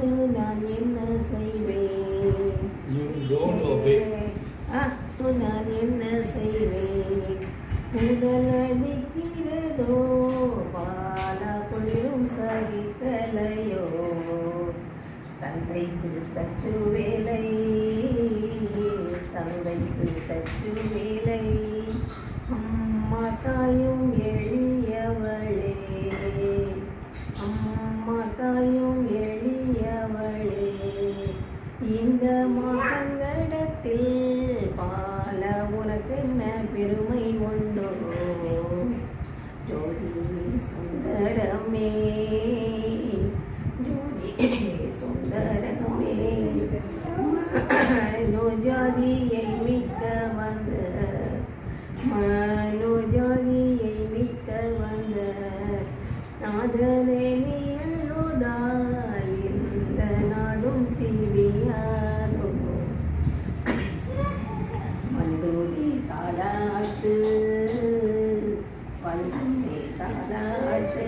இப்போது நான் என்ன செய்வேன்? நான் என்ன செய்வேன்? முதலடிக்கிறதோ பால குளிரும் சகிக்கலையோ, தந்தைக்கு தச்சு வேலை, தந்தைக்கு தச்சு வேலை. அம்மா தாயும் எளியவளே, அம்மா தாயும் எளியவளே. இந்த மாசங்கடத்தில் பால உனக்கு என்ன பெருமை உண்டோ? ஜோதி சுந்தரமே, ஜோதி சுந்தரமே. மனோஜாதியை மிக்க வந்த, மனோஜாதியை மிக்க வந்த நாதனே நீ எழுதால் இந்த நாடும் சீரியாதோ. வந்தோடி தாலாட்டு, வந்தே தாலாட்டு.